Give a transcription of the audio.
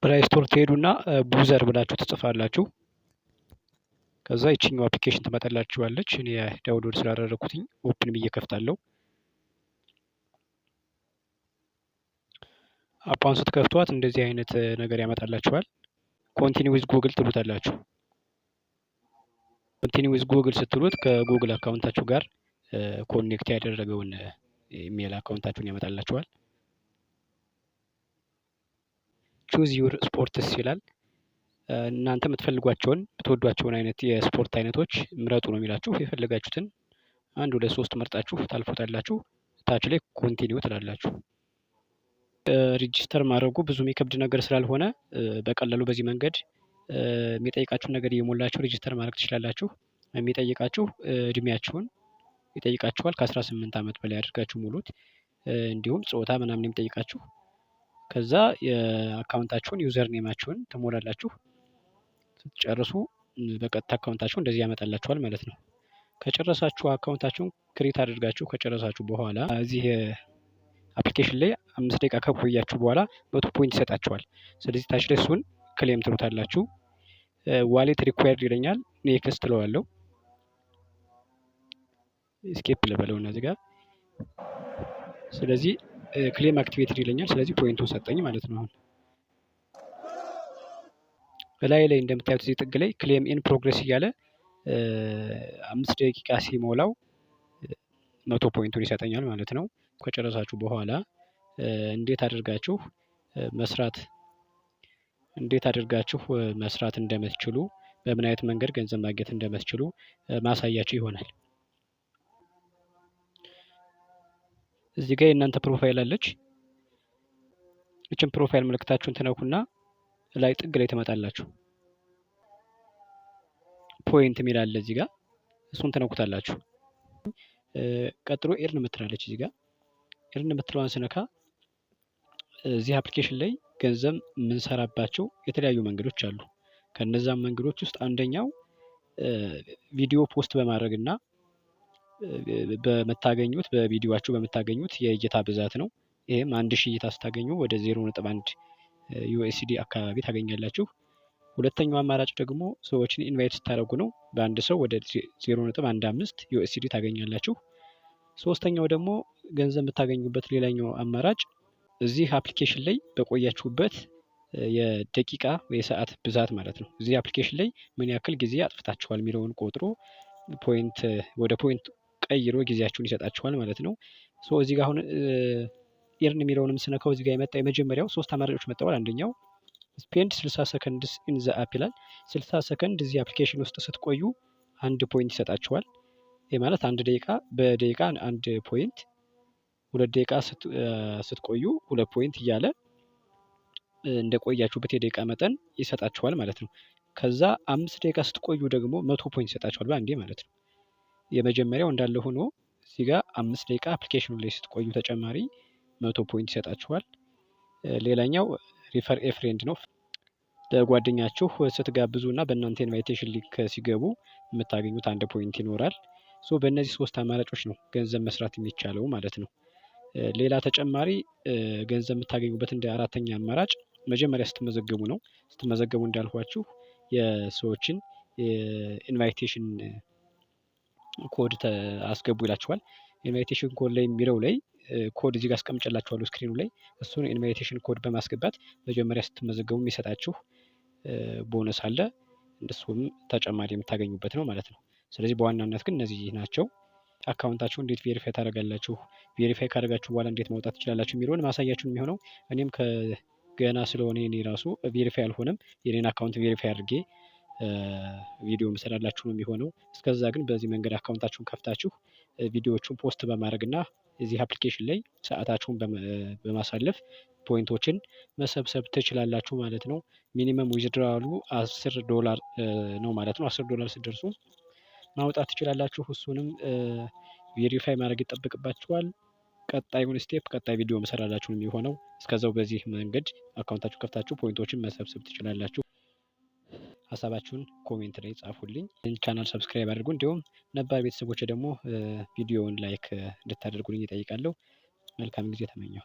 ፕላይ ስቶር ትሄዱና ቡዘር ብላችሁ ትጽፋላችሁ። ከዛ ይችኛው አፕሊኬሽን ትመጣላችኋለች። እኔ ዳውንሎድ ስላደረኩትኝ ኦፕን ብዬ ከፍታለሁ። አፓን ስትከፍቷት እንደዚህ አይነት ነገር ያመጣላችኋል። ኮንቲኒው ዊዝ ጉግል ትሉታላችሁ። ኮንቲኒው ዊዝ ጉግል ስትሉት ከጉግል አካውንታችሁ ጋር ኮኔክት ያደረገውን ኢሜል አካውንታችሁን ያመጣላችኋል። ቹዝ ዩር ስፖርትስ ይላል። እናንተ የምትወዷቸውን አይነት የስፖርት አይነቶች ምረጡ ነው የሚላችሁ። የፈለጋችሁትን 1 2 3 መርጣችሁ ታልፎታላችሁ። ታች ላይ ኮንቲኒው ትላላችሁ። ሪጂስተር ማድረጉ ብዙም የሚከብድ ነገር ስላልሆነ በቀላሉ በዚህ መንገድ የሚጠይቃችሁን ነገር እየሞላችሁ ሪጂስተር ማድረግ ትችላላችሁ። የሚጠይቃችሁ እድሜያችሁን ይጠይቃችኋል። ከ18 ዓመት በላይ አድርጋችሁ ሙሉት። እንዲሁም ጾታ ምናምን የሚጠይቃችሁ። ከዛ የአካውንታችሁን ዩዘር ኔማችሁን ትሞላላችሁ። ስትጨርሱ በቀጥታ አካውንታችሁን እንደዚህ ያመጣላችኋል ማለት ነው። ከጨረሳችሁ አካውንታችሁን ክሬት አድርጋችሁ ከጨረሳችሁ በኋላ እዚህ አፕሊኬሽን ላይ 5 ደቂቃ ከቆያችሁ በኋላ 100 ፖይንት ይሰጣችኋል። ስለዚህ ታች ላይ እሱን ክሌም ትሉታላችሁ። ዋሌት ሪኳየርድ ይለኛል። ኔክስት ትለዋለሁ። ስኬፕ ልበለውና እዚህ ጋር ስለዚህ ክሌም አክቲቬትድ ይለኛል። ስለዚህ ፖይንቱን ሰጠኝ ማለት ነው። አሁን በላይ ላይ እንደምታዩት እዚህ ጥግ ላይ ክሌም ኢን ፕሮግረስ እያለ 5 ደቂቃ ሲሞላው 100 ፖይንቱን ይሰጠኛል ማለት ነው። ከጨረሳችሁ በኋላ እንዴት አድርጋችሁ መስራት እንደምትችሉ በምን አይነት መንገድ ገንዘብ ማግኘት እንደምትችሉ ማሳያችሁ ይሆናል። እዚህ ጋር የእናንተ ፕሮፋይል አለች። እችን ፕሮፋይል ምልክታችሁን ትነኩና ላይ ጥግ ላይ ትመጣላችሁ። ፖይንት የሚል አለ እዚህ ጋር፣ እሱን ትነኩታላችሁ። ቀጥሎ ኤርን የምትላለች እዚህ ጋር። ኤርን የምትለዋን ስነካ እዚህ አፕሊኬሽን ላይ ገንዘብ የምንሰራባቸው የተለያዩ መንገዶች አሉ። ከነዛም መንገዶች ውስጥ አንደኛው ቪዲዮ ፖስት በማድረግ እና በቪዲዮአችሁ በምታገኙት የእይታ ብዛት ነው። ይሄም 1000 እይታ ስታገኙ ወደ 0.1 ዩኤስዲ አካባቢ ታገኛላችሁ። ሁለተኛው አማራጭ ደግሞ ሰዎችን ኢንቫይት ስታደርጉ ነው። በአንድ ሰው ወደ 0.15 ዩኤስዲ ታገኛላችሁ። ሶስተኛው ደግሞ ገንዘብ የምታገኙበት ሌላኛው አማራጭ እዚህ አፕሊኬሽን ላይ በቆያችሁበት የደቂቃ የሰዓት ብዛት ማለት ነው። እዚህ አፕሊኬሽን ላይ ምን ያክል ጊዜ አጥፍታችኋል የሚለውን ቆጥሮ ወደ ፖይንት ቀይሮ ጊዜያችሁን ይሰጣችኋል ማለት ነው። እዚህ ጋር አሁን ኤርን የሚለውንም ስነካው እዚህ ጋር የመጣ የመጀመሪያው 3 አማራጮች መጥተዋል። አንደኛው ስፔንድ 60 ሰከንድስ ኢን ዘ አፕ ይላል። 60 ሰከንድ እዚህ አፕሊኬሽን ውስጥ ስትቆዩ 1 ፖይንት ይሰጣችኋል። ይህ ማለት 1 ደቂቃ በደቂቃ 1 ፖይንት፣ 2 ደቂቃ ስትቆዩ 2 ፖይንት እያለ እንደቆያችሁበት የደቂቃ መጠን ይሰጣችኋል ማለት ነው። ከዛ 5 ደቂቃ ስትቆዩ ደግሞ 100 ፖይንት ይሰጣችኋል በአንዴ ማለት ነው። የመጀመሪያው እንዳለ ሆኖ እዚህ ጋር 5 ደቂቃ አፕሊኬሽኑ ላይ ስትቆዩ ተጨማሪ 100 ፖይንት ይሰጣችኋል። ሌላኛው ሪፈር ኤ ፍሬንድ ነው። ለጓደኛችሁ ስትጋብዙ እና በእናንተ ኢንቫይቴሽን ሊንክ ሲገቡ የምታገኙት 1 ፖይንት ይኖራል። በእነዚህ 3 አማራጮች ነው ገንዘብ መስራት የሚቻለው ማለት ነው። ሌላ ተጨማሪ ገንዘብ የምታገኙበት እንደ 4ኛ አማራጭ መጀመሪያ ስትመዘገቡ ነው። ስትመዘገቡ እንዳልኳችሁ የሰዎችን ኢንቫይቴሽን ኮድ አስገቡ ይላችኋል። ኢንቫይቴሽን ኮድ ላይ የሚለው ላይ ኮድ እዚህ ጋር አስቀምጬላችኋለሁ ስክሪኑ ላይ። እሱን ኢንቫይቴሽን ኮድ በማስገባት መጀመሪያ ስትመዘገቡ የሚሰጣችሁ ቦነስ አለ። እንደሱም ተጨማሪ የምታገኙበት ነው ማለት ነው። ስለዚህ በዋናነት ግን እነዚህ ናቸው። አካውንታችሁ እንዴት ቬሪፋይ ታደርጋላችሁ፣ ቬሪፋይ ካደረጋችሁ በኋላ እንዴት ማውጣት ትችላላችሁ የሚለውን ማሳያችሁ የሚሆነው እኔም ከገና ስለሆነ እኔ ራሱ ቬሪፋይ አልሆነም። የኔን አካውንት ቬሪፋይ አድርጌ ቪዲዮ መስራላችሁ ነው የሚሆነው። እስከዛ ግን በዚህ መንገድ አካውንታችሁን ከፍታችሁ ቪዲዮዎቹን ፖስት በማድረግ እና እዚህ አፕሊኬሽን ላይ ሰዓታችሁን በማሳለፍ ፖይንቶችን መሰብሰብ ትችላላችሁ ማለት ነው። ሚኒመም ዊዝድራሉ $10 ነው ማለት ነው። $10 ስትደርሱ ማውጣት ትችላላችሁ። እሱንም ቬሪፋይ ማድረግ ይጠበቅባችኋል። ቀጣዩን ስቴፕ ቀጣይ ቪዲዮ መሰራላችሁ ነው የሚሆነው። እስከዛው በዚህ መንገድ አካውንታችሁ ከፍታችሁ ፖይንቶችን መሰብሰብ ትችላላችሁ። ሀሳባችሁን ኮሜንት ላይ ጻፉልኝ። ቻናል ሰብስክራይብ አድርጉ። እንዲሁም ነባር ቤተሰቦች ደግሞ ቪዲዮውን ላይክ እንድታደርጉልኝ እጠይቃለሁ። መልካም ጊዜ ተመኘሁ።